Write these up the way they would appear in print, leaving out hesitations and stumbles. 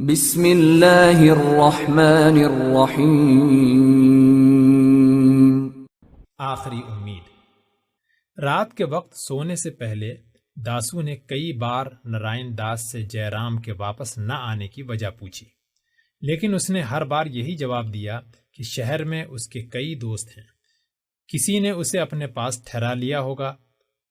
بسم اللہ الرحمن الرحیم۔ آخری امید۔ رات کے وقت سونے سے پہلے داسو نے کئی بار نارائن داس سے جے رام کے واپس نہ آنے کی وجہ پوچھی، لیکن اس نے ہر بار یہی جواب دیا کہ شہر میں اس کے کئی دوست ہیں، کسی نے اسے اپنے پاس ٹھہرا لیا ہوگا۔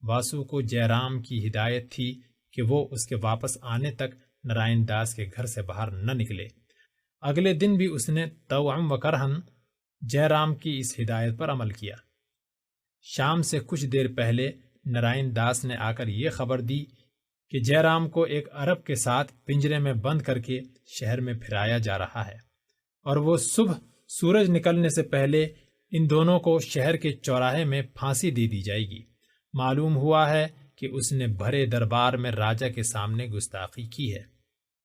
واسو کو جے رام کی ہدایت تھی کہ وہ اس کے واپس آنے تک نارائن داس کے گھر سے باہر نہ نکلے۔ اگلے دن بھی اس نے توأم و کرہن جے رام کی اس ہدایت پر عمل کیا۔ شام سے کچھ دیر پہلے نارائن داس نے آ کر یہ خبر دی کہ جے رام کو ایک عرب کے ساتھ پنجرے میں بند کر کے شہر میں پھرایا جا رہا ہے، اور وہ صبح سورج نکلنے سے پہلے ان دونوں کو شہر کے چوراہے میں پھانسی دے دی جائے گی۔ معلوم ہوا ہے کہ اس نے بھرے دربار میں راجا کے سامنے گستاخی کی ہے۔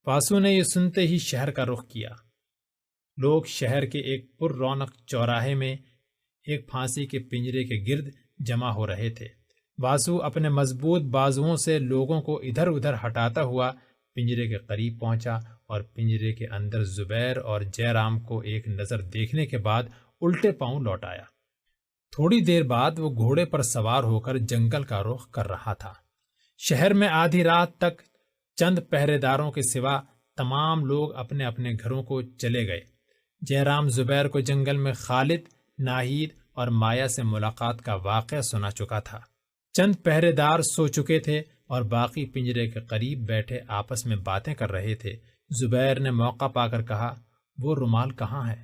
واسو نے یہ سنتے ہی شہر کا رخ کیا۔ لوگ شہر کے ایک پر رونق چوراہے میں ایک پھانسی کے پنجرے کے گرد جمع ہو رہے تھے۔ واسو اپنے مضبوط بازوؤں سے لوگوں کو ادھر ادھر ہٹاتا ہوا پنجرے کے قریب پہنچا اور پنجرے کے اندر زبیر اور جے رام کو ایک نظر دیکھنے کے بعد الٹے پاؤں لوٹ آیا۔ تھوڑی دیر بعد وہ گھوڑے پر سوار ہو کر جنگل کا رخ کر رہا تھا۔ شہر میں آدھی رات تک چند پہرے داروں کے سوا تمام لوگ اپنے اپنے گھروں کو چلے گئے۔ جے رام زبیر کو جنگل میں خالد، ناہید اور مایا سے ملاقات کا واقعہ سنا چکا تھا۔ چند پہرے دار سو چکے تھے اور باقی پنجرے کے قریب بیٹھے آپس میں باتیں کر رہے تھے۔ زبیر نے موقع پا کر کہا، وہ رومال کہاں ہے؟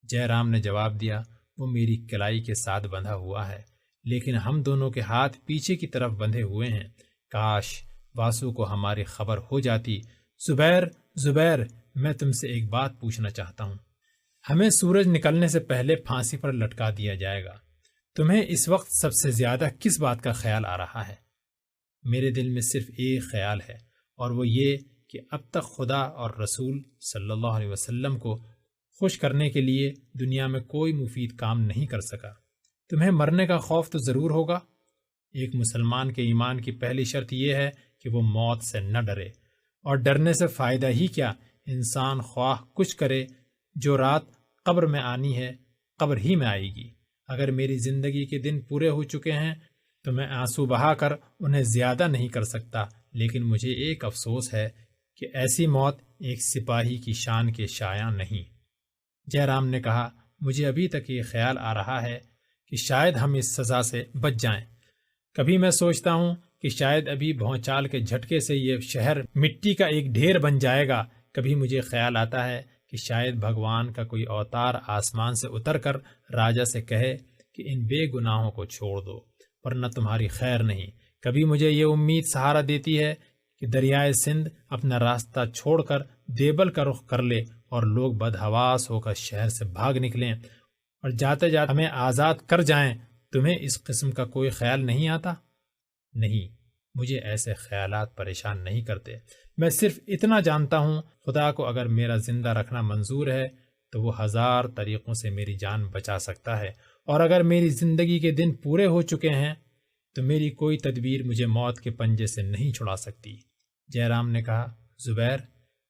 جے رام نے جواب دیا، وہ میری کلائی کے ساتھ بندھا ہوا ہے، لیکن ہم دونوں کے ہاتھ پیچھے کی طرف بندھے ہوئے ہیں۔ کاش واسو کو ہماری خبر ہو جاتی۔ زبیر، میں تم سے ایک بات پوچھنا چاہتا ہوں۔ ہمیں سورج نکلنے سے پہلے پھانسی پر لٹکا دیا جائے گا۔ تمہیں اس وقت سب سے زیادہ کس بات کا خیال آ رہا ہے؟ میرے دل میں صرف ایک خیال ہے، اور وہ یہ کہ اب تک خدا اور رسول صلی اللہ علیہ وسلم کو خوش کرنے کے لیے دنیا میں کوئی مفید کام نہیں کر سکا۔ تمہیں مرنے کا خوف تو ضرور ہوگا۔ ایک مسلمان کے ایمان کی پہلی شرط یہ ہے کہ وہ موت سے نہ ڈرے، اور ڈرنے سے فائدہ ہی کیا؟ انسان خواہ کچھ کرے، جو رات قبر میں آنی ہے قبر ہی میں آئے گی۔ اگر میری زندگی کے دن پورے ہو چکے ہیں تو میں آنسو بہا کر انہیں زیادہ نہیں کر سکتا، لیکن مجھے ایک افسوس ہے کہ ایسی موت ایک سپاہی کی شان کے شایان نہیں۔ جے رام نے کہا، مجھے ابھی تک یہ خیال آ رہا ہے کہ شاید ہم اس سزا سے بچ جائیں۔ کبھی میں سوچتا ہوں کہ شاید ابھی بھونچال کے جھٹکے سے یہ شہر مٹی کا ایک ڈھیر بن جائے گا۔ کبھی مجھے خیال آتا ہے کہ شاید بھگوان کا کوئی اوتار آسمان سے اتر کر راجا سے کہے کہ ان بے گناہوں کو چھوڑ دو، ورنہ تمہاری خیر نہیں۔ کبھی مجھے یہ امید سہارا دیتی ہے کہ دریائے سندھ اپنا راستہ چھوڑ کر دیبل کا رخ کر لے اور لوگ بدحواس ہو کر شہر سے بھاگ نکلیں اور جاتے جاتے ہمیں آزاد کر جائیں۔ تمہیں اس قسم کا کوئی خیال نہیں آتا؟ نہیں، مجھے ایسے خیالات پریشان نہیں کرتے۔ میں صرف اتنا جانتا ہوں، خدا کو اگر میرا زندہ رکھنا منظور ہے تو وہ 1000 طریقوں سے میری جان بچا سکتا ہے، اور اگر میری زندگی کے دن پورے ہو چکے ہیں تو میری کوئی تدبیر مجھے موت کے پنجے سے نہیں چھڑا سکتی۔ جے رام نے کہا، زبیر،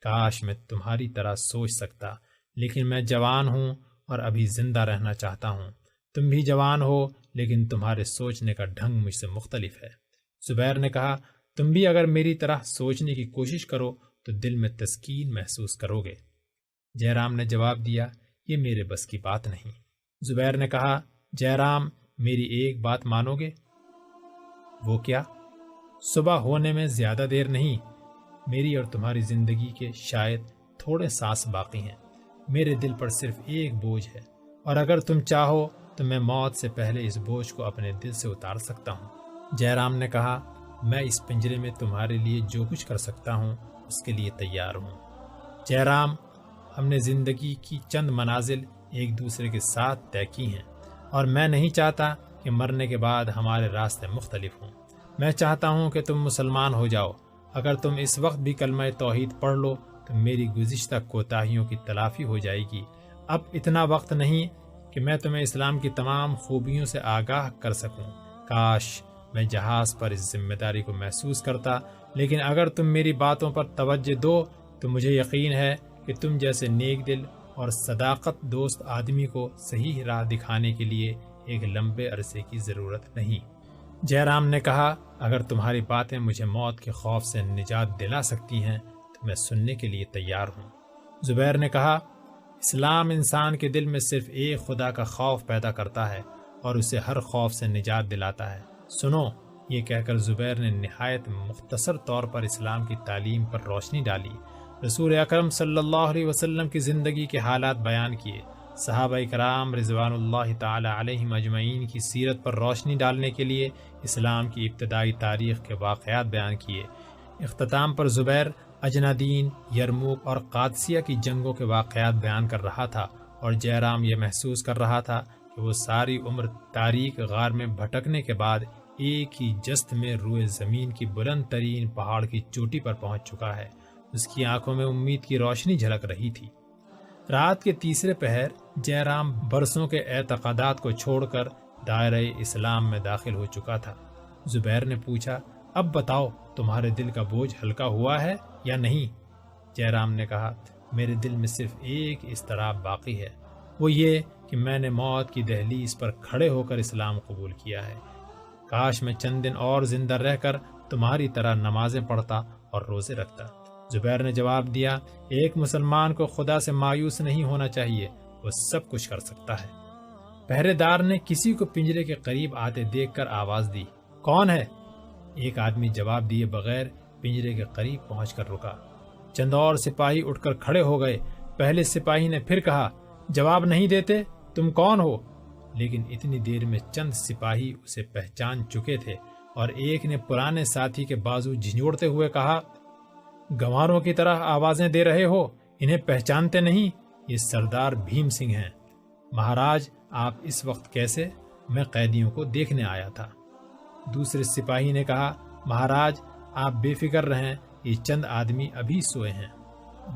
کاش میں تمہاری طرح سوچ سکتا، لیکن میں جوان ہوں اور ابھی زندہ رہنا چاہتا ہوں۔ تم بھی جوان ہو، لیکن تمہارے سوچنے کا ڈھنگ مجھ سے مختلف ہے۔ زبیر نے کہا، تم بھی اگر میری طرح سوچنے کی کوشش کرو تو دل میں تسکین محسوس کرو گے۔ جے رام نے جواب دیا، یہ میرے بس کی بات نہیں۔ زبیر نے کہا، جے رام، میری ایک بات مانو گے؟ وہ کیا؟ صبح ہونے میں زیادہ دیر نہیں، میری اور تمہاری زندگی کے شاید تھوڑے سانس باقی ہیں۔ میرے دل پر صرف ایک بوجھ ہے، اور اگر تم چاہو تو میں موت سے پہلے اس بوجھ کو اپنے دل سے اتار سکتا ہوں۔ جے رام نے کہا، میں اس پنجرے میں تمہارے لیے جو کچھ کر سکتا ہوں اس کے لیے تیار ہوں۔ جے رام، ہم نے زندگی کی چند منازل ایک دوسرے کے ساتھ طے کی ہیں، اور میں نہیں چاہتا کہ مرنے کے بعد ہمارے راستے مختلف ہوں۔ میں چاہتا ہوں کہ تم مسلمان ہو جاؤ۔ اگر تم اس وقت بھی کلمہ توحید پڑھ لو تو میری گزشتہ کوتاہیوں کی تلافی ہو جائے گی۔ اب اتنا وقت نہیں کہ میں تمہیں اسلام کی تمام خوبیوں سے آگاہ کر سکوں۔ کاش میں جہاز پر اس ذمہ داری کو محسوس کرتا، لیکن اگر تم میری باتوں پر توجہ دو تو مجھے یقین ہے کہ تم جیسے نیک دل اور صداقت دوست آدمی کو صحیح راہ دکھانے کے لیے ایک لمبے عرصے کی ضرورت نہیں۔ جے رام نے کہا، اگر تمہاری باتیں مجھے موت کے خوف سے نجات دلا سکتی ہیں تو میں سننے کے لیے تیار ہوں۔ زبیر نے کہا، اسلام انسان کے دل میں صرف ایک خدا کا خوف پیدا کرتا ہے اور اسے ہر خوف سے نجات دلاتا ہے۔ سنو، یہ کہہ کر زبیر نے نہایت مختصر طور پر اسلام کی تعلیم پر روشنی ڈالی، رسول اکرم صلی اللہ علیہ وسلم کی زندگی کے حالات بیان کیے، صحابہ کرام رضوان اللہ تعالی علیہم اجمعین کی سیرت پر روشنی ڈالنے کے لیے اسلام کی ابتدائی تاریخ کے واقعات بیان کیے۔ اختتام پر زبیر اجنادین، یرموک اور قادسیہ کی جنگوں کے واقعات بیان کر رہا تھا، اور جے رام یہ محسوس کر رہا تھا کہ وہ ساری عمر تاریک غار میں بھٹکنے کے بعد ایک ہی جست میں روئے زمین کی بلند ترین پہاڑ کی چوٹی پر پہنچ چکا ہے۔ اس کی آنکھوں میں امید کی روشنی جھلک رہی تھی۔ رات کے تیسرے پہر جے رام برسوں کے اعتقادات کو چھوڑ کر دائرہ اسلام میں داخل ہو چکا تھا۔ زبیر نے پوچھا، اب بتاؤ تمہارے دل کا بوجھ ہلکا ہوا ہے یا نہیں؟ جے رام نے کہا، میرے دل میں صرف ایک اضطراب باقی ہے، وہ یہ کہ میں نے موت کی دہلیز پر کھڑے ہو کر اسلام قبول کیا ہے۔ کاش میں چند دن اور زندہ رہ کر تمہاری طرح نمازیں پڑھتا اور روزے رکھتا۔ زبیر نے جواب دیا، ایک مسلمان کو خدا سے مایوس نہیں ہونا چاہیے، وہ سب کچھ کر سکتا ہے۔ پہرے دار نے کسی کو پنجرے کے قریب آتے دیکھ کر آواز دی، کون ہے؟ ایک آدمی جواب دیے بغیر پنجرے کے قریب پہنچ کر رکا۔ چند اور سپاہی اٹھ کر کھڑے ہو گئے۔ پہلے سپاہی نے پھر کہا، جواب نہیں دیتے، تم کون ہو؟ لیکن اتنی دیر میں چند سپاہی اسے پہچان چکے تھے، اور ایک نے پرانے ساتھی کے بازو جھنجھوڑتے ہوئے کہا، گنواروں کی طرح آوازیں دے رہے ہو، انہیں پہچانتے نہیں؟ یہ سردار بھیم سنگھ ہیں۔ مہاراج، آپ اس وقت کیسے؟ میں قیدیوں کو دیکھنے آیا تھا۔ دوسرے سپاہی نے کہا، مہاراج آپ بے فکر رہیں، یہ چند آدمی ابھی سوئے ہیں۔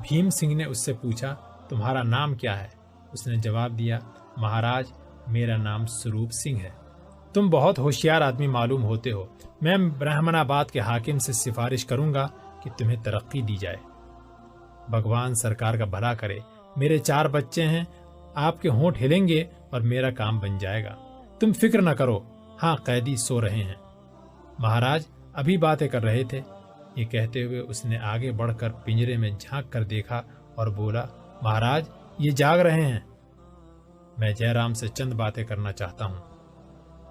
بھیم سنگھ نے اس سے پوچھا، تمہارا نام کیا ہے؟ اس نے جواب دیا، مہاراج میرا نام سروپ سنگھ ہے۔ تم بہت ہوشیار آدمی معلوم ہوتے ہو، میں برہمن آباد کے حاکم سے سفارش کروں گا کہ تمہیں ترقی دی جائے۔ بھگوان سرکار کا بھلا کرے، میرے 4 بچے ہیں، آپ کے ہونٹ ہلیں گے اور میرا کام بن جائے گا۔ تم فکر نہ کرو، ہاں قیدی سو رہے ہیں۔ مہاراج ابھی باتیں کر رہے تھے۔ یہ کہتے ہوئے اس نے آگے بڑھ کر پنجرے میں جھانک کر دیکھا اور بولا، مہاراج یہ جاگ رہے ہیں۔ میں جے رام سے چند باتیں کرنا چاہتا ہوں۔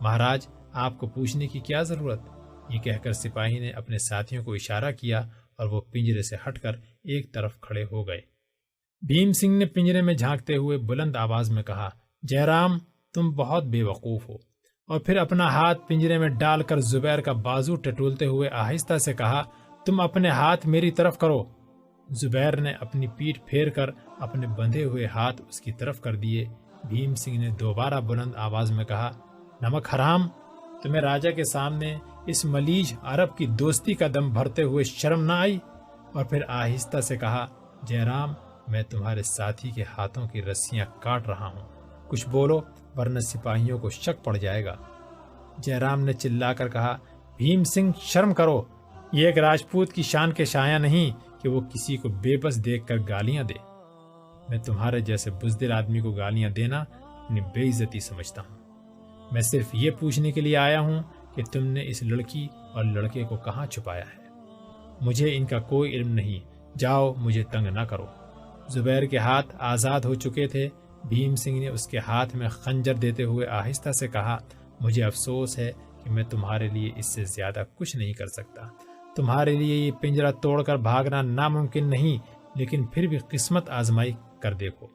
مہاراج آپ کو پوچھنے کی کیا ضرورت؟ یہ کہہ کر سپاہی نے اپنے ساتھیوں کو اشارہ کیا اور وہ پنجرے سے ہٹ کر ایک طرف کھڑے ہو گئے۔ بھیم سنگھ نے پنجرے میں جھانکتے ہوئے بلند آواز میں کہا، جے رام تم بہت بے وقوف ہو، اور پھر اپنا ہاتھ پنجرے میں ڈال کر زبیر کا بازو ٹٹولتے ہوئے آہستہ سے کہا، تم اپنے ہاتھ میری طرف کرو۔ زبیر نے اپنی پیٹھ پھیر کر اپنے بندھے ہوئے ہاتھ اس کی طرف کر دیے۔ بھیم سنگھ نے دوبارہ بلند آواز میں کہا، نمک حرام، تمہیں راجا کے سامنے اس ملیج عرب کی دوستی کا دم بھرتے ہوئے شرم نہ آئی؟ اور پھر آہستہ سے کہا، جے رام میں تمہارے ساتھی کے ہاتھوں کی رسیاں کاٹ رہا ہوں، کچھ بولو ورنہ سپاہیوں کو شک پڑ جائے گا۔ جے رام نے چلا کر کہا، بھیم سنگھ شرم کرو، یہ ایک راجپوت کی شان کے شایع نہیں کہ وہ کسی کو بے بس دیکھ کر گالیاں دے۔ میں تمہارے جیسے بزدل آدمی کو گالیاں دینا اپنی بے عزتی سمجھتا ہوں۔ میں صرف یہ پوچھنے کے لیے آیا ہوں کہ تم نے اس لڑکی اور لڑکے کو کہاں چھپایا ہے۔ مجھے ان کا کوئی علم نہیں، جاؤ مجھے تنگ نہ کرو۔ زبیر کے ہاتھ آزاد ہو چکے تھے۔ بھیم سنگھ نے اس کے ہاتھ میں خنجر دیتے ہوئے آہستہ سے کہا، مجھے افسوس ہے کہ میں تمہارے لیے اس سے زیادہ کچھ نہیں کر سکتا۔ تمہارے لیے یہ پنجرہ توڑ کر بھاگنا ناممکن نہیں، لیکن پھر بھی قسمت آزمائی کر دیکھو۔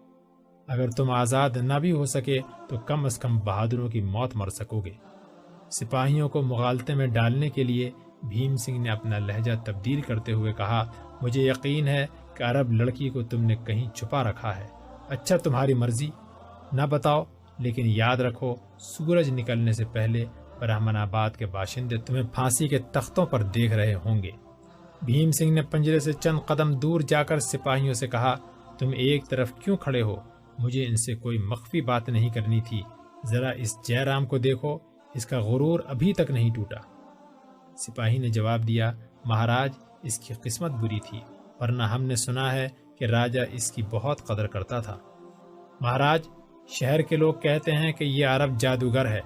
اگر تم آزاد نہ بھی ہو سکے تو کم از کم بہادروں کی موت مر سکو گے۔ سپاہیوں کو مغالطے میں ڈالنے کے لیے بھیم سنگھ نے اپنا لہجہ تبدیل کرتے ہوئے کہا، مجھے یقین ہے کہ عرب لڑکی کو تم نے کہیں چھپا رکھا ہے۔ اچھا تمہاری مرضی، نہ بتاؤ، لیکن یاد رکھو سورج نکلنے سے پہلے برہمن آباد کے باشندے تمہیں پھانسی کے تختوں پر دیکھ رہے ہوں گے۔ بھیم سنگھ نے پنجرے سے چند قدم دور جا کر سپاہیوں سے کہا، تم ایک طرف کیوں کھڑے ہو؟ مجھے ان سے کوئی مخفی بات نہیں کرنی تھی۔ ذرا اس جے رام کو دیکھو، اس کا غرور ابھی تک نہیں ٹوٹا۔ سپاہی نے جواب دیا، مہاراج اس کی قسمت بری تھی، ورنہ ہم نے سنا ہے کہ راجہ اس کی بہت قدر کرتا تھا۔ مہاراج، شہر کے لوگ کہتے ہیں کہ یہ عرب جادوگر ہے،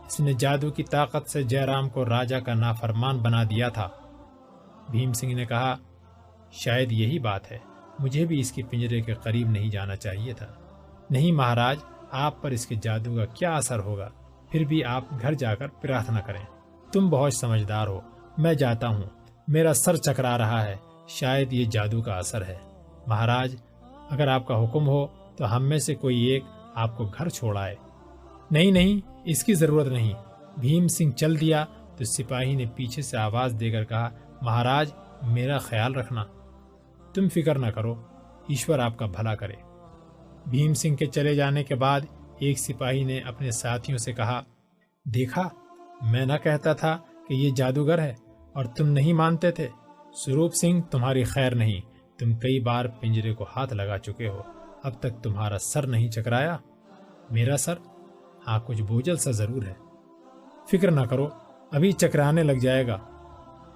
اس نے جادو کی طاقت سے جے رام کو راجہ کا نافرمان بنا دیا تھا۔ بھیم سنگھ نے کہا، شاید یہی بات ہے، مجھے بھی اس کے پنجرے کے قریب نہیں جانا چاہیے تھا۔ نہیں مہاراج، آپ پر اس کے جادو کا کیا اثر ہوگا؟ پھر بھی آپ گھر جا کر پرارتھنا کریں۔ تم بہت سمجھدار ہو، میں جاتا ہوں، میرا سر چکرا رہا ہے، شاید یہ جادو کا اثر ہے۔ مہاراج، اگر آپ کا حکم ہو تو ہم میں سے کوئی ایک آپ کو گھر چھوڑ آئے۔ نہیں نہیں، اس کی ضرورت نہیں۔ بھیم سنگھ چل دیا تو سپاہی نے پیچھے سے آواز دے کر کہا، مہاراج میرا خیال رکھنا، تم فکر نہ کرو، ایشور آپ کا بھلا کرے۔ بھیم سنگھ کے چلے جانے کے بعد ایک سپاہی نے اپنے ساتھیوں سے کہا، دیکھا، میں نہ کہتا تھا کہ یہ جادوگر ہے اور تم نہیں مانتے تھے۔ سروپ سنگھ، تمہاری خیر نہیں، تم کئی بار پنجرے کو ہاتھ لگا چکے ہو، اب تک تمہارا سر نہیں چکرایا۔ میرا سر؟ ہاں، کچھ بوجھل سا ضرور ہے۔ فکر نہ کرو، ابھی چکرانے لگ جائے گا۔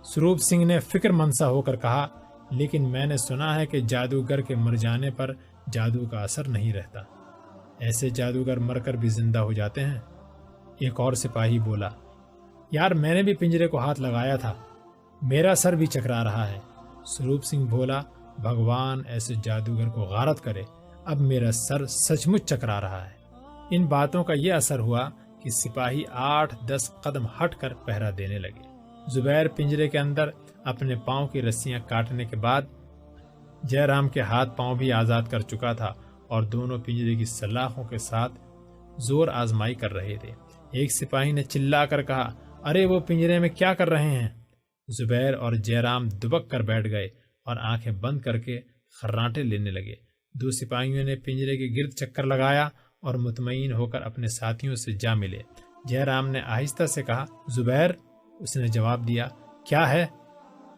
سروپ سنگھ نے فکر مند سا ہو کر کہا، لیکن میں نے سنا ہے کہ جادوگر کے مر جانے پر جادو کا اثر نہیں رہتا۔ ایسے جادوگر مر کر بھی زندہ ہو جاتے ہیں۔ ایک اور سپاہی بولا، یار میں نے بھی پنجرے کو ہاتھ لگایا تھا، میرا سر بھی چکرا رہا ہے۔ سروپ سنگھ بولا، بھگوان ایسے جادوگر کو غارت کرے، اب میرا سر سچ مچ چکرا رہا ہے۔ ان باتوں کا یہ اثر ہوا کہ سپاہی 8-10 قدم ہٹ کر پہرا دینے لگے۔ زبیر پنجرے کے اندر اپنے پاؤں کی رسیاں کاٹنے کے بعد جے رام کے ہاتھ پاؤں بھی آزاد کر چکا تھا اور دونوں پنجرے کی سلاخوں کے ساتھ زور آزمائی کر رہے تھے۔ ایک سپاہی نے چلا کر کہا، ارے وہ پنجرے میں کیا کر رہے ہیں؟ زبیر اور جے رام دبک کر بیٹھ گئے اور آنکھیں بند کر کے خراٹے لینے لگے۔ دو سپاہیوں نے پنجرے کے گرد چکر لگایا اور مطمئن ہو کر اپنے ساتھیوں سے جا ملے۔ جے رام نے آہستہ سے کہا، زبیر؟ اس نے جواب دیا، کیا ہے؟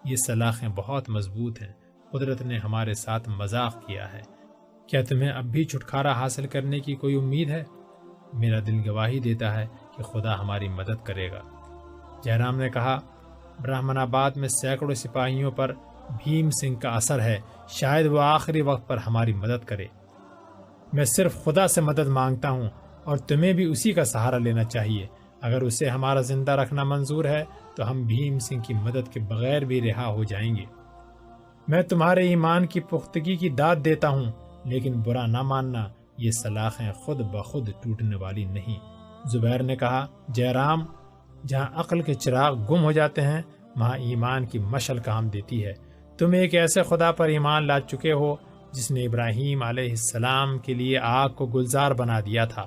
یہ سلاخیں بہت مضبوط ہیں، قدرت نے ہمارے ساتھ مذاق کیا ہے۔ کیا تمہیں اب بھی چھٹکارا حاصل کرنے کی کوئی امید ہے؟ میرا دل گواہی دیتا ہے کہ خدا ہماری مدد کرے گا۔ جے رام نے کہا، برہمن آباد میں سینکڑوں سپاہیوں پر بھیم سنگھ کا اثر ہے، شاید وہ آخری وقت پر ہماری مدد کرے۔ میں صرف خدا سے مدد مانگتا ہوں اور تمہیں بھی اسی کا سہارا لینا چاہیے۔ اگر اسے ہمارا زندہ رکھنا منظور ہے تو ہم بھیم سنگھ کی مدد کے بغیر بھی رہا ہو جائیں گے۔ میں تمہارے ایمان کی پختگی کی داد دیتا ہوں، لیکن برا نہ ماننا، یہ سلاخیں خود بخود ٹوٹنے والی نہیں۔ زبیر نے کہا، جے رام، جہاں عقل کے چراغ گم ہو جاتے ہیں وہاں ایمان کی مشعل کام دیتی ہے۔ تم ایک ایسے خدا پر ایمان لا چکے ہو جس نے ابراہیم علیہ السلام کے لیے آگ کو گلزار بنا دیا تھا۔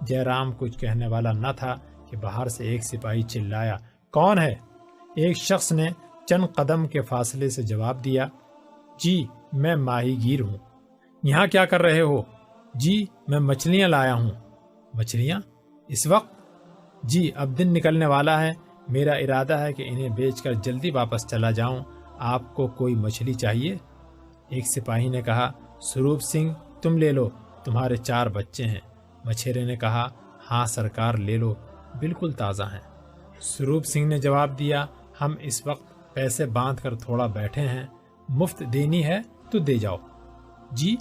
جے رام کچھ کہنے والا نہ تھا کہ باہر سے ایک سپاہی چلایا، کون ہے؟ ایک شخص نے چند قدم کے فاصلے سے جواب دیا، جی میں ماہی گیر ہوں۔ یہاں کیا کر رہے ہو؟ جی میں مچھلیاں لایا ہوں۔ مچھلیاں؟ اس وقت؟ جی اب دن نکلنے والا ہے، میرا ارادہ ہے کہ انہیں بیچ کر جلدی واپس چلا جاؤں۔ آپ کو کوئی مچھلی چاہیے؟ ایک سپاہی نے کہا، سروپ سنگھ تم لے لو، تمہارے 4 بچے ہیں۔ مچھیرے نے کہا، ہاں سرکار لے لو، بالکل تازہ ہیں۔ سروپ سنگھ نے جواب دیا، ہم اس وقت پیسے باندھ کر تھوڑا بیٹھے ہیں، مفت دینی ہے تو دے جاؤ۔ جی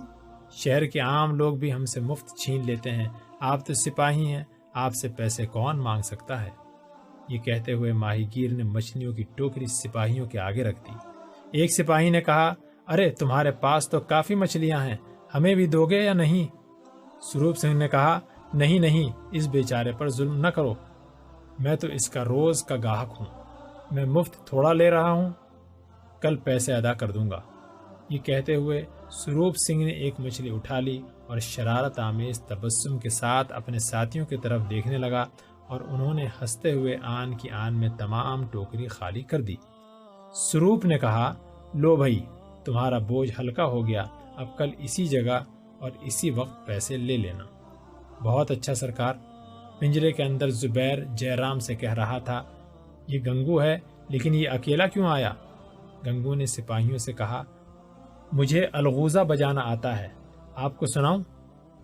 شہر کے عام لوگ بھی ہم سے مفت چھین لیتے ہیں، آپ تو سپاہی ہیں، آپ سے پیسے کون مانگ سکتا ہے؟ یہ کہتے ہوئے ماہی گیر نے مچھلیوں کی ٹوکری سپاہیوں کے آگے رکھ دی۔ ایک سپاہی نے کہا، ارے تمہارے پاس تو کافی مچھلیاں ہیں، ہمیں بھی دو گے یا نہیں؟ سروپ سنگھ نے کہا، نہیں نہیں، اس بیچارے پر ظلم نہ کرو، میں تو اس کا روز کا گاہک ہوں، میں مفت تھوڑا لے رہا ہوں، کل پیسے ادا کر دوں گا۔ یہ کہتے ہوئے سروپ سنگھ نے ایک مچھلی اٹھا لی اور شرارت آمیز تبسم کے ساتھ اپنے ساتھیوں کی طرف دیکھنے لگا اور انہوں نے ہنستے ہوئے آن کی آن میں تمام ٹوکری خالی کر دی۔ سروپ نے کہا، لو بھائی، تمہارا بوجھ ہلکا ہو گیا، اب کل اسی جگہ اور اسی وقت پیسے لے لینا۔ بہت اچھا سرکار۔ پنجرے کے اندر زبیر جے رام سے کہہ رہا تھا، یہ گنگو ہے، لیکن یہ اکیلا کیوں آیا؟ گنگو نے سپاہیوں سے کہا، مجھے الغوزہ بجانا آتا ہے، آپ کو سناؤں؟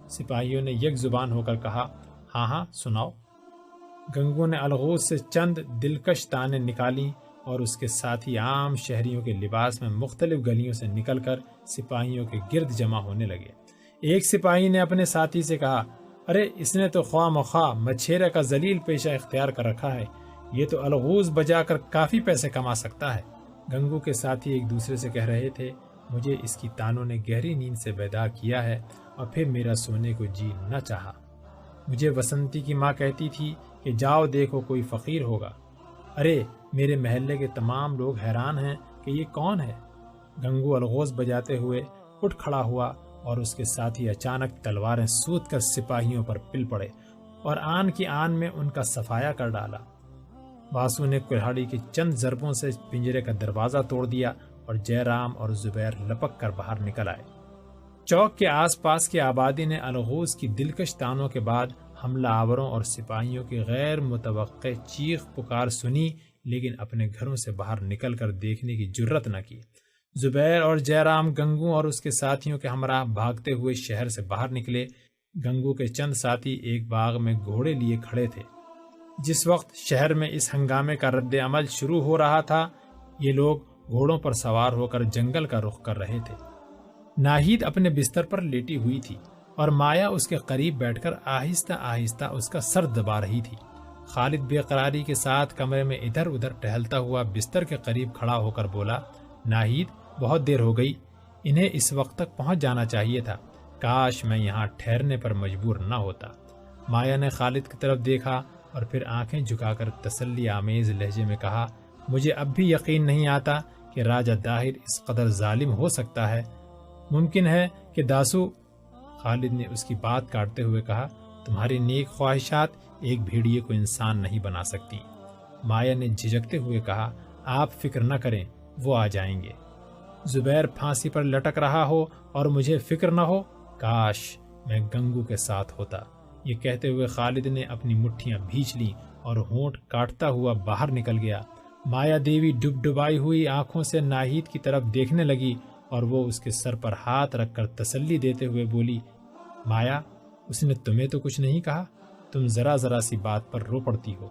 سپاہیوں نے یک زبان ہو کر کہا، ہاں ہاں سناؤ۔ گنگو نے الغوز سے چند دلکش تانیں نکالی اور اس کے ساتھی عام شہریوں کے لباس میں مختلف گلیوں سے نکل کر سپاہیوں کے گرد جمع ہونے لگے۔ ایک سپاہی نے اپنے ساتھی سے کہا، ارے اس نے تو خواہ مخواہ مچھیرے کا ذلیل پیشہ اختیار کر رکھا ہے، یہ تو الغوز بجا کر کافی پیسے کما سکتا ہے۔ گنگو کے ساتھی ایک دوسرے سے کہہ رہے تھے، مجھے اس کی تانوں نے گہری نیند سے بیدار کیا ہے اور پھر میرا سونے کو جی نہ چاہا۔ مجھے وسنتی کی ماں کہتی تھی کہ جاؤ دیکھو کوئی فقیر ہوگا۔ ارے میرے محلے کے تمام لوگ حیران ہیں کہ یہ کون ہے۔ گنگو الغوز بجاتے ہوئے اٹھ کھڑا ہوا اور اس کے ساتھی اچانک تلواریں سوت کر سپاہیوں پر پل پڑے اور آن کی آن میں ان کا صفایا کر ڈالا۔ باسو نے کلہاڑی کی چند ضربوں سے پنجرے کا دروازہ توڑ دیا اور جے رام اور زبیر لپک کر باہر نکل آئے۔ چوک کے آس پاس کی آبادی نے الغوز کی دلکش تانوں کے بعد حملہ آوروں اور سپاہیوں کی غیر متوقع چیخ پکار سنی، لیکن اپنے گھروں سے باہر نکل کر دیکھنے کی جرت نہ کی۔ زبیر اور جے رام گنگو اور اس کے ساتھیوں کے ہمراہ بھاگتے ہوئے شہر سے باہر نکلے۔ گنگو کے چند ساتھی ایک باغ میں گھوڑے لیے کھڑے تھے۔ جس وقت شہر میں اس ہنگامے کا رد عمل شروع ہو رہا تھا، یہ لوگ گھوڑوں پر سوار ہو کر جنگل کا رخ کر رہے تھے۔ ناہید اپنے بستر پر لیٹی ہوئی تھی اور مایا اس کے قریب بیٹھ کر آہستہ آہستہ اس کا سر دبا رہی تھی۔ خالد بے قراری کے ساتھ کمرے میں ادھر ادھر ٹہلتا ہوا بستر کے قریب کھڑا ہو کر بولا، ناہید بہت دیر ہو گئی، انہیں اس وقت تک پہنچ جانا چاہیے تھا، کاش میں یہاں ٹھہرنے پر مجبور نہ ہوتا۔ مایا نے خالد کی طرف دیکھا اور پھر آنکھیں جھکا کر تسلی آمیز لہجے میں کہا، مجھے اب بھی یقین نہیں آتا کہ راجہ داہر اس قدر ظالم ہو سکتا ہے۔ ممکن ہے کہ داسو، خالد نے اس کی بات کاٹتے ہوئے کہا، تمہاری نیک خواہشات ایک بھیڑیے کو انسان نہیں بنا سکتی۔ مایا نے جھجکتے ہوئے کہا، آپ فکر نہ کریں، وہ آ جائیں گے۔ زبیر پھانسی پر لٹک رہا ہو اور مجھے فکر نہ ہو، کاش میں گنگو کے ساتھ ہوتا۔ یہ کہتے ہوئے خالد نے اپنی مٹھیاں بھینچ لیں اور ہونٹ کاٹتا ہوا باہر نکل گیا۔ مایا دیوی ڈب ڈبائی ہوئی آنکھوں سے ناہید کی طرف دیکھنے لگی اور وہ اس کے سر پر ہاتھ رکھ کر تسلی دیتے ہوئے بولی، مایا اس نے تمہیں تو کچھ نہیں کہا، تم ذرا ذرا سی بات پر رو پڑتی ہو۔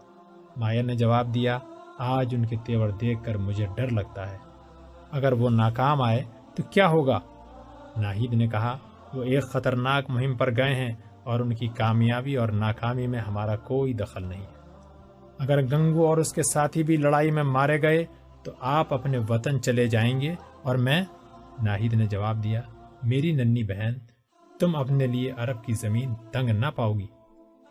مایا نے جواب دیا، آج ان کے تیور دیکھ کر مجھے ڈر لگتا ہے، اگر وہ ناکام آئے تو کیا ہوگا؟ ناہید نے کہا، وہ ایک خطرناک مہم پر گئے ہیں اور ان کی کامیابی اور ناکامی میں ہمارا کوئی دخل نہیں ہے۔ اگر گنگو اور اس کے ساتھی بھی لڑائی میں مارے گئے تو آپ اپنے وطن چلے جائیں گے اور میں؟ ناہید نے جواب دیا، میری ننھی بہن، تم اپنے لیے عرب کی زمین تنگ نہ پاؤ گی،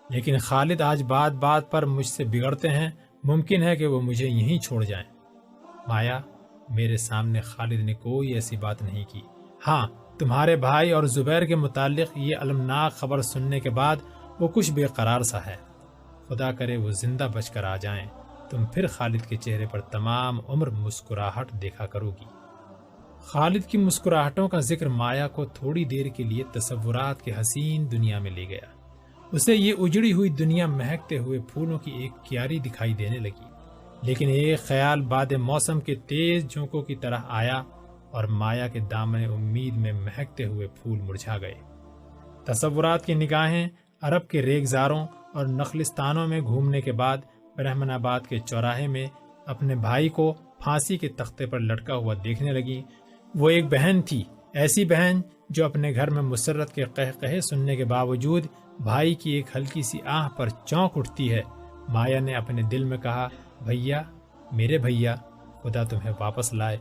لیکن خالد آج بات بات پر مجھ سے بگڑتے ہیں، ممکن ہے کہ وہ مجھے یہیں چھوڑ جائیں۔ مایا، میرے سامنے خالد نے کوئی ایسی بات نہیں کی۔ ہاں، تمہارے بھائی اور زبیر کے متعلق یہ المناک خبر سننے کے بعد وہ کچھ بے قرار سا ہے، خدا کرے وہ زندہ بچ کر آ جائیں، تم پھر خالد کے چہرے پر تمام عمر مسکراہٹ دیکھا کرو گی۔ خالد کی مسکراہٹوں کا ذکر مایا کو تھوڑی دیر کے لیے تصورات کے حسین دنیا میں لے گیا۔ اسے یہ اجڑی ہوئی دنیا مہکتے ہوئے پھولوں کی ایک کیاری دکھائی دینے لگی، لیکن ایک خیال باد موسم کے تیز جھونکوں کی طرح آیا اور مایا کے دامن امید میں مہکتے ہوئے پھول مرجھا گئے۔ تصورات کی نگاہیں عرب کے ریگزاروں اور نخلستانوں میں گھومنے کے بعد برہمن آباد کے چوراہے میں اپنے بھائی کو پھانسی کے تختے پر لٹکا ہوا دیکھنے لگی۔ وہ ایک بہن تھی، ایسی بہن جو اپنے گھر میں مسرت کے قہقہے سننے کے باوجود بھائی کی ایک ہلکی سی آہ پر چونک اٹھتی ہے۔ مایا نے اپنے دل میں کہا، بھیا، میرے بھیا، خدا تمہیں واپس لائے،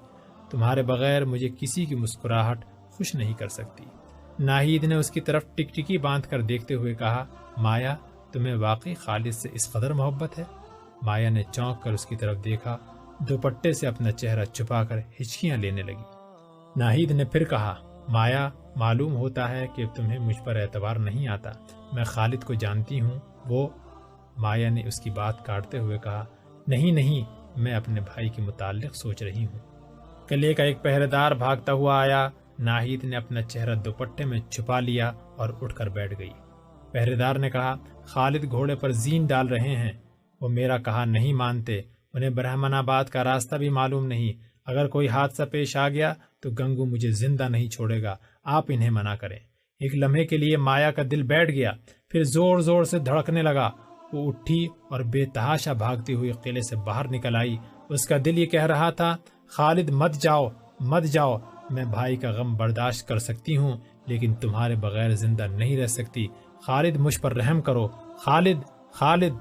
تمہارے بغیر مجھے کسی کی مسکراہٹ خوش نہیں کر سکتی۔ ناہید نے اس کی طرف ٹکٹکی باندھ کر دیکھتے ہوئے کہا، مایا، تمہیں واقعی خالد سے اس قدر محبت ہے؟ مایا نے چونک کر اس کی طرف دیکھا، دوپٹے سے اپنا چہرہ چھپا کر ہچکیاں لینے لگی۔ ناہید نے پھر کہا، مایا، معلوم ہوتا ہے کہ تمہیں مجھ پر اعتبار نہیں آتا، میں خالد کو جانتی ہوں، وہ… مایا نے اس کی بات کاٹتے ہوئے کہا، نہیں، میں اپنے بھائی کے متعلق سوچ رہی ہوں۔ قلعے کا ایک پہرے دار بھاگتا ہوا آیا۔ ناہید نے اپنا چہرہ دوپٹے میں چھپا لیا اور اٹھ کر بیٹھ گئی۔ پہرے دار نے کہا، خالد گھوڑے پر زین ڈال رہے ہیں، وہ میرا کہا نہیں مانتے، انہیں برہمن آباد کا راستہ بھی معلوم نہیں، اگر کوئی حادثہ پیش آ گیا تو گنگو مجھے زندہ نہیں چھوڑے گا، آپ انہیں منع کریں۔ ایک لمحے کے لیے مایا کا دل بیٹھ گیا، پھر زور زور سے دھڑکنے لگا۔ وہ اٹھی اور بے تحاشا بھاگتی ہوئی قلعے سے باہر نکل آئی۔ اس کا دل یہ کہہ رہا تھا، خالد مت جاؤ مت جاؤ، میں بھائی کا غم برداشت کر سکتی ہوں لیکن تمہارے بغیر زندہ نہیں رہ سکتی، خالد مجھ پر رحم کرو، خالد خالد۔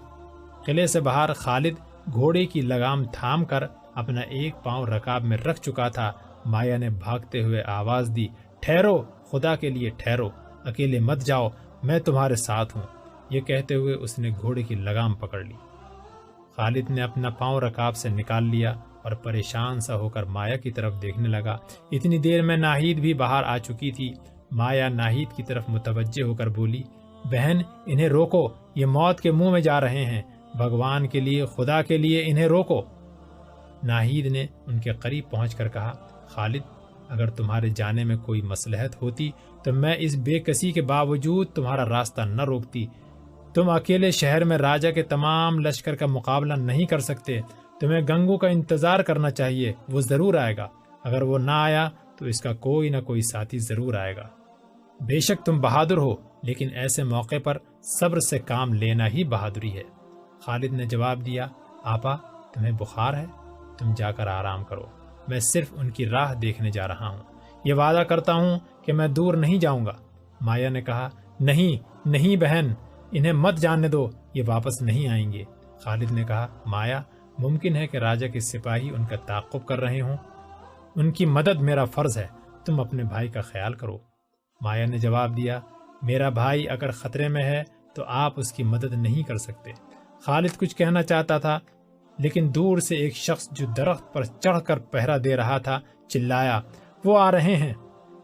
قلعے سے باہر خالد گھوڑے کی لگام تھام کر اپنا ایک پاؤں رکاب میں رکھ چکا تھا۔ مایا نے بھاگتے ہوئے آواز دی، ٹھہرو، خدا کے لیے ٹھہرو، اکیلے مت جاؤ، میں تمہارے ساتھ ہوں۔ یہ کہتے ہوئے اس نے گھوڑے کی لگام پکڑ لی۔ خالد نے اپنا پاؤں رکاب سے نکال لیا اور پریشان سا ہو کر مایا کی طرف دیکھنے لگا۔ اتنی دیر میں ناہید بھی باہر آ چکی تھی۔ مایا ناہید کی طرف متوجہ ہو کر بولی، بہن انہیں روکو، یہ موت کے منہ میں جا رہے ہیں، بھگوان کے لیے، خدا کے لیے انہیں روکو۔ ناہید نے ان کے قریب پہنچ کر کہا، خالد اگر تمہارے جانے میں کوئی مصلحت ہوتی تو میں اس بے کسی کے باوجود تمہارا راستہ نہ روکتی۔ تم اکیلے شہر میں راجا کے تمام لشکر کا مقابلہ نہیں کر سکتے، تمہیں گنگو کا انتظار کرنا چاہیے، وہ ضرور آئے گا، اگر وہ نہ آیا تو اس کا کوئی نہ کوئی ساتھی ضرور آئے گا۔ بے شک تم بہادر ہو، لیکن ایسے موقع پر صبر سے کام لینا ہی بہادری ہے۔ خالد نے جواب دیا، آپا تمہیں بخار ہے، تم جا کر آرام کرو، میں صرف ان کی راہ دیکھنے جا رہا ہوں، یہ وعدہ کرتا ہوں کہ میں دور نہیں جاؤں گا۔ مایا نے کہا، نہیں نہیں بہن، انہیں مت جانے دو، یہ واپس نہیں آئیں گے۔ خالد نے کہا، مایا ممکن ہے کہ راجا کے سپاہی ان کا تعاقب کر رہے ہوں، ان کی مدد میرا فرض ہے، تم اپنے بھائی کا خیال کرو۔ مایا نے جواب دیا، میرا بھائی اگر خطرے میں ہے تو آپ اس کی مدد نہیں کر سکتے۔ خالد کچھ کہنا چاہتا تھا لیکن دور سے ایک شخص جو درخت پر چڑھ کر پہرا دے رہا تھا چلایا، وہ آ رہے ہیں،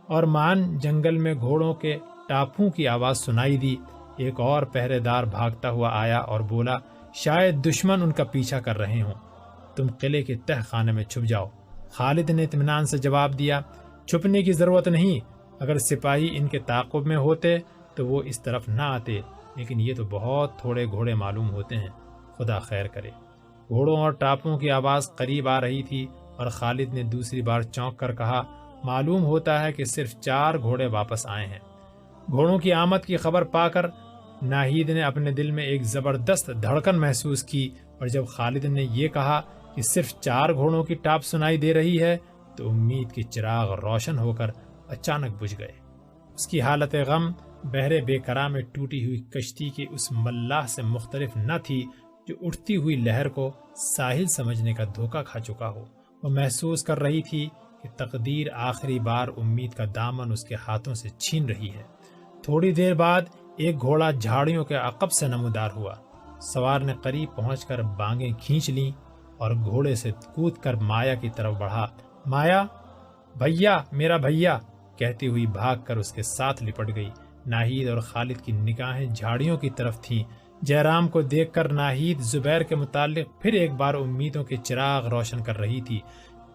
اور مان جنگل میں گھوڑوں کے ٹاپوں کی آواز سنائی دی۔ ایک اور پہرے دار بھاگتا ہوا آیا اور بولا، شاید دشمن ان کا پیچھا کر رہے ہوں، تم قلعے کے تہ خانے میں چھپ جاؤ۔ خالد نے اطمینان سے جواب دیا، چھپنے کی ضرورت نہیں، اگر سپاہی ان کے تعاقب میں ہوتے تو وہ اس طرف نہ آتے، لیکن یہ تو بہت تھوڑے گھوڑے معلوم ہوتے ہیں، خدا خیر کرے۔ گھوڑوں اور ٹاپوں کی آواز قریب آ رہی تھی اور خالد نے دوسری بار چونک کر کہا، معلوم ہوتا ہے کہ صرف 4 گھوڑے واپس آئے ہیں۔ گھوڑوں کی آمد کی خبر پا کر ناہید نے اپنے دل میں ایک زبردست دھڑکن محسوس کی، اور جب خالد نے یہ کہا کہ صرف 4 گھوڑوں کی ٹاپ سنائی دے رہی ہے تو امید کے چراغ روشن ہو کر اچانک بجھ گئے۔ اس کی حالت غم بحر بے قرار میں ٹوٹی ہوئی کشتی کے اس ملاح سے مختلف نہ تھی جو اٹھتی ہوئی لہر کو ساحل سمجھنے کا دھوکہ کھا چکا ہو۔ وہ محسوس کر رہی تھی کہ تقدیر آخری بار امید کا دامن اس کے ہاتھوں سے چھین رہی ہے۔ تھوڑی دیر بعد ایک گھوڑا جھاڑیوں کے عقب سے نمودار ہوا۔ سوار نے قریب پہنچ کر بانگیں کھینچ لیں اور گھوڑے سے کود کر مایا کی طرف بڑھا۔ مایا، بھیا، میرا بھیا، کہتی ہوئی بھاگ کر اس کے ساتھ لپٹ گئی۔ ناہید اور خالد کی نگاہیں جھاڑیوں کی طرف تھیں۔ جیرام کو دیکھ کر ناہید زبیر کے متعلق پھر ایک بار امیدوں کے چراغ روشن کر رہی تھی۔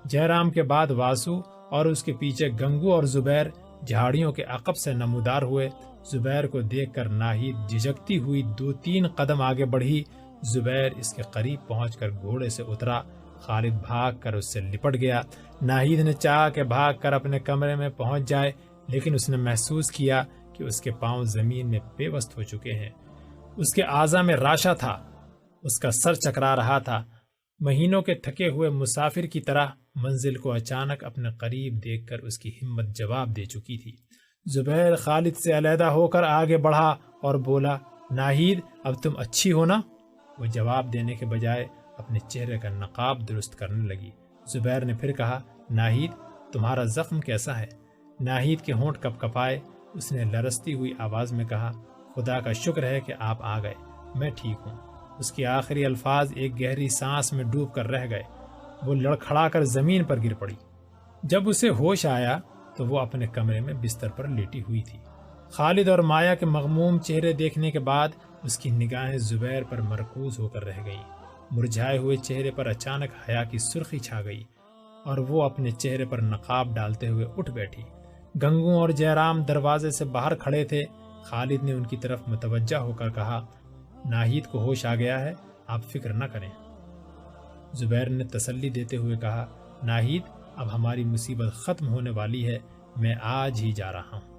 جیرام کے بعد واسو اور اس کے پیچھے گنگو اور زبیر جھاڑیوں کے عقب سے نمودار ہوئے۔ زبیر کو دیکھ کر ناہید جھجکتی ہوئی 2-3 قدم آگے بڑھی۔ زبیر اس کے قریب پہنچ کر گھوڑے سے اترا۔ خالد بھاگ کر اس سے لپٹ گیا۔ ناہید نے چاہا کہ بھاگ کر اپنے کمرے میں پہنچ جائے، لیکن اس نے محسوس کیا کہ اس کے پاؤں زمین میں پیوست ہو چکے ہیں۔ اس کے اعضاء میں راشا تھا، اس کا سر چکرا رہا تھا۔ مہینوں کے تھکے ہوئے مسافر کی طرح منزل کو اچانک اپنے قریب دیکھ کر اس کی ہمت جواب دے چکی تھی۔ زبیر خالد سے علیحدہ ہو کر آگے بڑھا اور بولا، ناہید اب تم اچھی ہو نا؟ وہ جواب دینے کے بجائے اپنے چہرے کا نقاب درست کرنے لگی۔ زبیر نے پھر کہا، ناہید تمہارا زخم کیسا ہے؟ ناہید کے ہونٹ کپ کپائے۔ اس نے لرزتی ہوئی آواز میں کہا، خدا کا شکر ہے کہ آپ آ گئے، میں ٹھیک ہوں۔ اس کے آخری الفاظ ایک گہری سانس میں ڈوب کر رہ گئے۔ وہ لڑکھڑا کر زمین پر گر پڑی۔ جب اسے ہوش آیا تو وہ اپنے کمرے میں بستر پر لیٹی ہوئی تھی۔ خالد اور مایا کے مغموم چہرے دیکھنے کے بعد اس کی نگاہیں زبیر پر مرکوز ہو کر رہ گئیں۔ مرجھائے ہوئے چہرے پر اچانک حیا کی سرخی چھا گئی اور وہ اپنے چہرے پر نقاب ڈالتے ہوئے اٹھ بیٹھی۔ گنگو اور جیرام دروازے سے باہر کھڑے تھے۔ خالد نے ان کی طرف متوجہ ہو کر کہا، ناہید کو ہوش آ گیا ہے، آپ فکر نہ کریں۔ زبیر نے تسلی دیتے ہوئے کہا، ناہید اب ہماری مصیبت ختم ہونے والی ہے، میں آج ہی جا رہا ہوں۔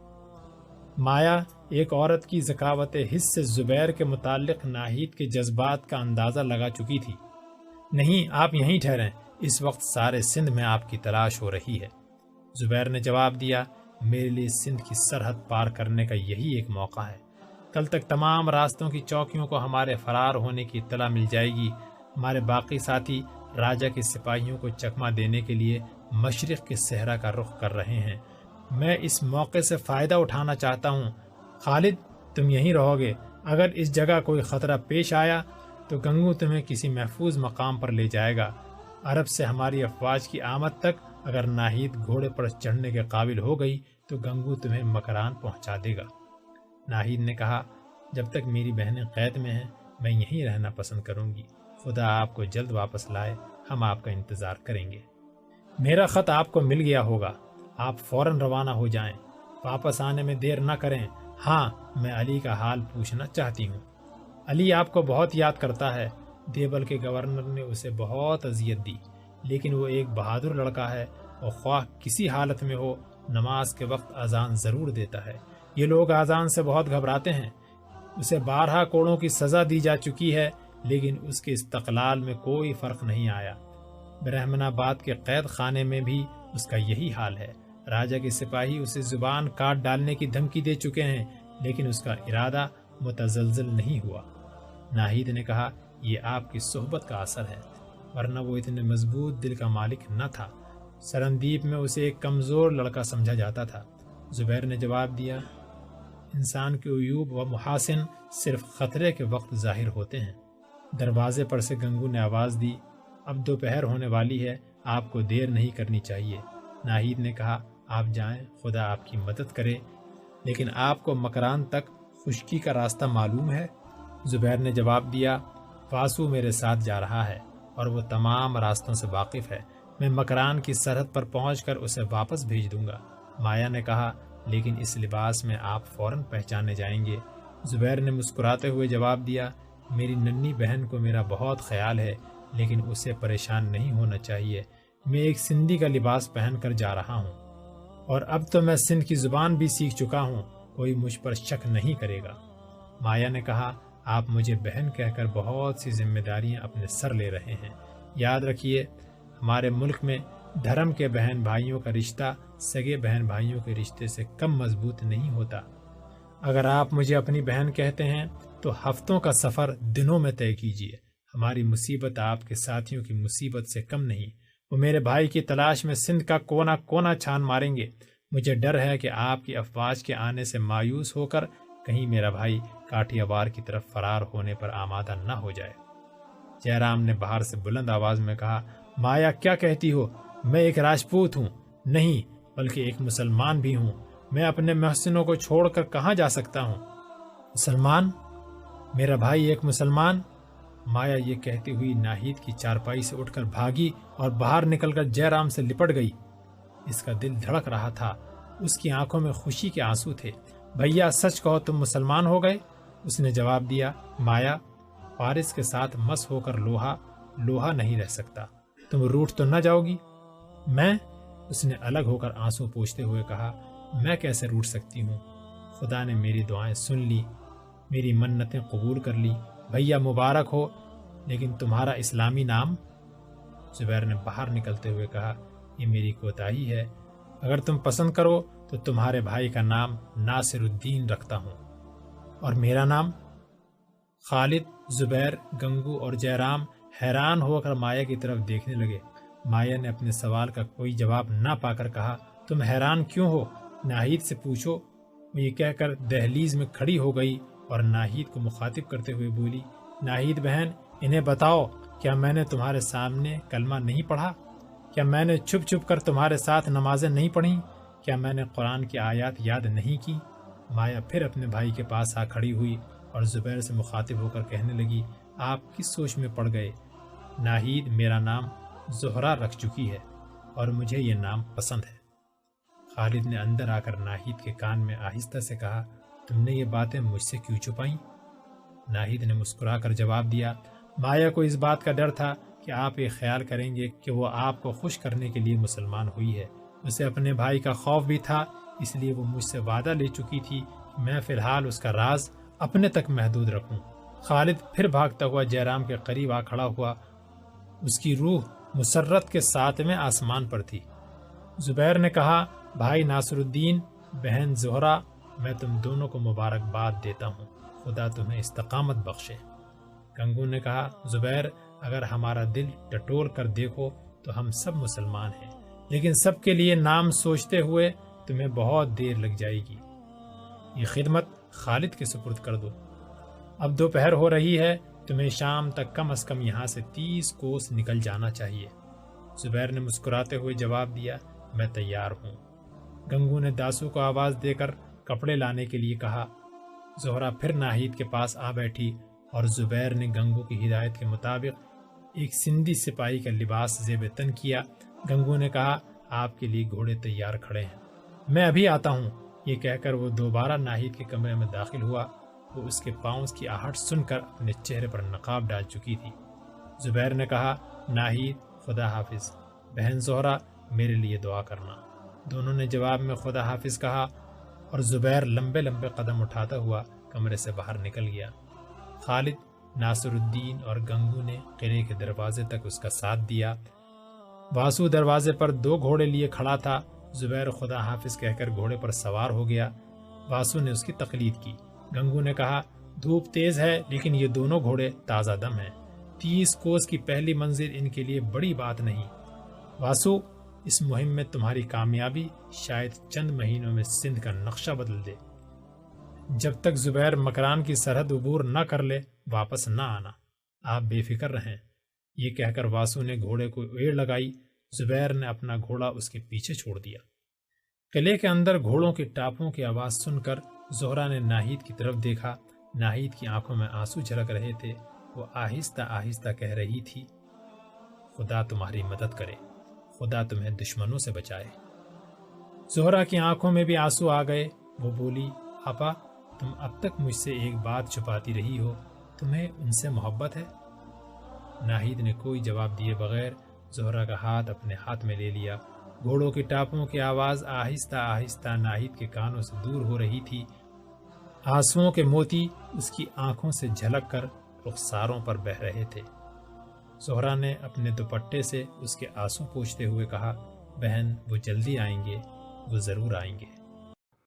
مایا ایک عورت کی ذکاوت حس سے زبیر کے متعلق ناہید کے جذبات کا اندازہ لگا چکی تھی۔ نہیں، آپ یہیں ٹھہریں، اس وقت سارے سندھ میں آپ کی تلاش ہو رہی ہے۔ زبیر نے جواب دیا، میرے لیے سندھ کی سرحد پار کرنے کا یہی ایک موقع ہے۔ کل تک تمام راستوں کی چوکیوں کو ہمارے فرار ہونے کی اطلاع مل جائے گی۔ ہمارے باقی ساتھی راجہ کے سپاہیوں کو چکمہ دینے کے لیے مشرق کے صحرا کا رخ کر رہے ہیں۔ میں اس موقع سے فائدہ اٹھانا چاہتا ہوں۔ خالد، تم یہیں رہو گے۔ اگر اس جگہ کوئی خطرہ پیش آیا تو گنگو تمہیں کسی محفوظ مقام پر لے جائے گا۔ عرب سے ہماری افواج کی آمد تک اگر ناہید گھوڑے پر چڑھنے کے قابل ہو گئی تو گنگو تمہیں مکران پہنچا دے گا۔ ناہید نے کہا، جب تک میری بہنیں قید میں ہیں میں یہیں رہنا پسند کروں گی۔ خدا آپ کو جلد واپس لائے، ہم آپ کا انتظار کریں گے۔ میرا خط آپ کو مل گیا ہوگا، آپ فوراً روانہ ہو جائیں، واپس آنے میں دیر نہ کریں۔ ہاں، میں علی کا حال پوچھنا چاہتی ہوں۔ علی آپ کو بہت یاد کرتا ہے۔ دیوبل کے گورنر نے اسے بہت اذیت دی، لیکن وہ ایک بہادر لڑکا ہے اور خواہ کسی حالت میں ہو نماز کے وقت اذان ضرور دیتا ہے۔ یہ لوگ اذان سے بہت گھبراتے ہیں۔ اسے 12 کوڑوں کی سزا دی جا چکی ہے، لیکن اس کے استقلال میں کوئی فرق نہیں آیا۔ برہمن آباد کے قید خانے میں بھی اس کا یہی حال ہے۔ راجہ کے سپاہی اسے زبان کاٹ ڈالنے کی دھمکی دے چکے ہیں، لیکن اس کا ارادہ متزلزل نہیں ہوا۔ ناہید نے کہا، یہ آپ کی صحبت کا اثر ہے، ورنہ وہ اتنے مضبوط دل کا مالک نہ تھا۔ سرندیپ میں اسے ایک کمزور لڑکا سمجھا جاتا تھا۔ زبیر نے جواب دیا، انسان کے عیوب و محاسن صرف خطرے کے وقت ظاہر ہوتے ہیں۔ دروازے پر سے گنگو نے آواز دی، اب دوپہر ہونے والی ہے، آپ کو دیر نہیں کرنی چاہیے۔ ناہید نے کہا، آپ جائیں، خدا آپ کی مدد کرے، لیکن آپ کو مکران تک خشکی کا راستہ معلوم ہے؟ زبیر نے جواب دیا، واسو میرے ساتھ جا رہا ہے اور وہ تمام راستوں سے واقف ہے۔ میں مکران کی سرحد پر پہنچ کر اسے واپس بھیج دوں گا۔ مایا نے کہا، لیکن اس لباس میں آپ فوراً پہچانے جائیں گے۔ زبیر نے مسکراتے ہوئے جواب دیا، میری ننھی بہن کو میرا بہت خیال ہے، لیکن اسے پریشان نہیں ہونا چاہیے۔ میں ایک سندھی کا لباس پہن کر جا رہا ہوں، اور اب تو میں سندھ کی زبان بھی سیکھ چکا ہوں، کوئی مجھ پر شک نہیں کرے گا۔ مایا نے کہا، آپ مجھے بہن کہہ کر بہت سی ذمہ داریاں اپنے سر لے رہے ہیں۔ یاد رکھیے، ہمارے ملک میں دھرم کے بہن بھائیوں کا رشتہ سگے بہن بھائیوں کے رشتے سے کم مضبوط نہیں ہوتا۔ اگر آپ مجھے اپنی بہن کہتے ہیں تو ہفتوں کا سفر دنوں میں طے کیجیے۔ ہماری مصیبت آپ کے ساتھیوں کی مصیبت سے کم نہیں۔ وہ میرے بھائی کی تلاش میں سندھ کا کونا کونا چھان ماریں گے۔ مجھے ڈر ہے کہ آپ کی افواج کے آنے سے مایوس ہو کر کہیں میرا بھائی کاٹیا وار کی طرف فرار ہونے پر آمادہ نہ ہو جائے۔ جے رام نے باہر سے بلند آواز میں کہا، مایا کیا کہتی ہو؟ میں ایک راجپوت ہوں، نہیں بلکہ ایک مسلمان بھی ہوں۔ میں اپنے محسنوں کو چھوڑ کر کہاں جا سکتا ہوں؟ مسلمان؟ میرا بھائی ایک مسلمان؟ مایا یہ کہتی ہوئی ناہید کی چارپائی سے اٹھ کر بھاگی اور باہر نکل کر جے رام سے لپٹ گئی۔ اس کا دل دھڑک رہا تھا، اس کی آنکھوں میں خوشی کے آنسو تھے۔ بھیا سچ کہو، تم مسلمان ہو گئے؟ اس نے جواب دیا، مایا، فارس کے ساتھ مس ہو کر لوہا نہیں رہ سکتا۔ تم روٹھ تو نہ جاؤ گی؟ میں؟ اس نے الگ ہو کر آنسو پوچھتے ہوئے کہا، میں کیسے روٹھ سکتی ہوں؟ خدا نے میری دعائیں سن لی، میری منتیں قبول کر لی۔ بھیا مبارک ہو، لیکن تمہارا اسلامی نام؟ زبیر نے باہر نکلتے ہوئے کہا، یہ میری کوتاہی ہے، اگر تم پسند کرو تو تمہارے بھائی کا نام ناصر الدین رکھتا ہوں۔ اور میرا نام؟ خالد۔ زبیر، گنگو اور جے رام حیران ہو کر مایا کی طرف دیکھنے لگے۔ مایا نے اپنے سوال کا کوئی جواب نہ پا کر کہا، تم حیران کیوں ہو؟ ناہید سے پوچھو۔ وہ یہ کہہ کر دہلیز میں کھڑی ہو گئی اور ناہید کو مخاطب کرتے ہوئے بولی، ناہید بہن، انہیں بتاؤ، کیا میں نے تمہارے سامنے کلمہ نہیں پڑھا؟ کیا میں نے چھپ چھپ کر تمہارے ساتھ نمازیں نہیں پڑھیں؟ کیا میں نے قرآن کی آیات یاد نہیں کی؟ مایا پھر اپنے بھائی کے پاس آ کھڑی ہوئی اور زبیر سے مخاطب ہو کر کہنے لگی، آپ کس سوچ میں پڑ گئے؟ ناہید میرا نام زہرا رکھ چکی ہے اور مجھے یہ نام پسند ہے۔ خالد نے اندر آ کر ناہید کے کان میں آہستہ سے کہا، تم نے یہ باتیں مجھ سے کیوں چھپائیں؟ ناہید نے مسکرا کر جواب دیا، مایا کو اس بات کا ڈر تھا کہ آپ یہ خیال کریں گے کہ وہ آپ کو خوش کرنے کے لیے مسلمان ہوئی ہے۔ اسے اپنے بھائی کا خوف بھی تھا، اس لیے وہ مجھ سے وعدہ لے چکی تھی کہ میں فی الحال اس کا راز اپنے تک محدود رکھوں۔ خالد پھر بھاگتا ہوا جے رام کے قریب آ کھڑا ہوا۔ اس کی روح مسرت کے 7ویں آسمان پر تھی۔ زبیر نے کہا، بھائی ناصر الدین، بہن زہرا، میں تم دونوں کو مبارکباد دیتا ہوں، خدا تمہیں استقامت بخشے۔ گنگو نے کہا، زبیر، اگر ہمارا دل ٹٹول کر دیکھو تو ہم سب مسلمان ہیں، لیکن سب کے لیے نام سوچتے ہوئے تمہیں بہت دیر لگ جائے گی۔ یہ خدمت خالد کے سپرد کر دو۔ اب دوپہر ہو رہی ہے، تمہیں شام تک کم از کم یہاں سے 30 کوس نکل جانا چاہیے۔ زبیر نے مسکراتے ہوئے جواب دیا، میں تیار ہوں۔ گنگو نے داسو کو آواز دے کر کپڑے لانے کے لیے کہا۔ زہرا پھر ناہید کے پاس آ بیٹھی اور زبیر نے گنگو کی ہدایت کے مطابق ایک سندھی سپاہی کا لباس زیب تن کیا۔ گنگو نے کہا، آپ کے لیے گھوڑے تیار کھڑے ہیں، میں ابھی آتا ہوں۔ یہ کہہ کر وہ دوبارہ ناہید کے کمرے میں داخل ہوا۔ وہ اس کے پاؤں کی آہٹ سن کر اپنے چہرے پر نقاب ڈال چکی تھی۔ زبیر نے کہا، ناہید، خدا حافظ، بہن زہرا، میرے لیے دعا کرنا۔ دونوں نے جواب میں خدا حافظ کہا اور زبیر لمبے لمبے قدم اٹھاتا ہوا کمرے سے باہر نکل گیا۔ خالد، ناصر الدین اور گنگو نے قلعے کے دروازے تک اس کا ساتھ دیا۔ واسو دروازے پر 2 گھوڑے لیے کھڑا تھا۔ زبیر خدا حافظ کہہ کر گھوڑے پر سوار ہو گیا۔ واسو نے اس کی تقلید کی۔ گنگو نے کہا، دھوپ تیز ہے لیکن یہ دونوں گھوڑے تازہ دم ہیں، 30 کوس کی پہلی منزل ان کے لیے بڑی بات نہیں۔ واسو، اس مہم میں تمہاری کامیابی شاید چند مہینوں میں سندھ کا نقشہ بدل دے۔ جب تک زبیر مکران کی سرحد عبور نہ کر لے واپس نہ آنا، آپ بے فکر رہیں۔ یہ کہہ کر واسو نے گھوڑے کو ایڑ لگائی۔ زبیر نے اپنا گھوڑا اس کے پیچھے چھوڑ دیا۔ قلعے کے اندر گھوڑوں کے ٹاپوں کی آواز سن کر زہرا نے ناہید کی طرف دیکھا۔ ناہید کی آنکھوں میں آنسو جھلک رہے تھے۔ وہ آہستہ آہستہ کہہ رہی تھی، خدا تمہاری مدد کرے، خدا تمہیں دشمنوں سے بچائے۔ زہرا کی آنکھوں میں بھی آنسو آ گئے۔ وہ بولی، آپا، تم اب تک مجھ سے ایک بات چھپاتی رہی ہو، تمہیں ان سے محبت ہے؟ ناہید نے کوئی جواب دیے بغیر زہرا کا ہاتھ اپنے ہاتھ میں لے لیا۔ گھوڑوں کی ٹاپوں کی آواز آہستہ آہستہ ناہید کے کانوں سے دور ہو رہی تھی۔ آنسوؤں کے موتی اس کی آنکھوں سے جھلک کر رخساروں پر بہہ رہے تھے۔ زہرا نے اپنے دوپٹے سے اس کے آنسو پوچھتے ہوئے کہا، بہن، وہ جلدی آئیں گے، وہ ضرور آئیں گے۔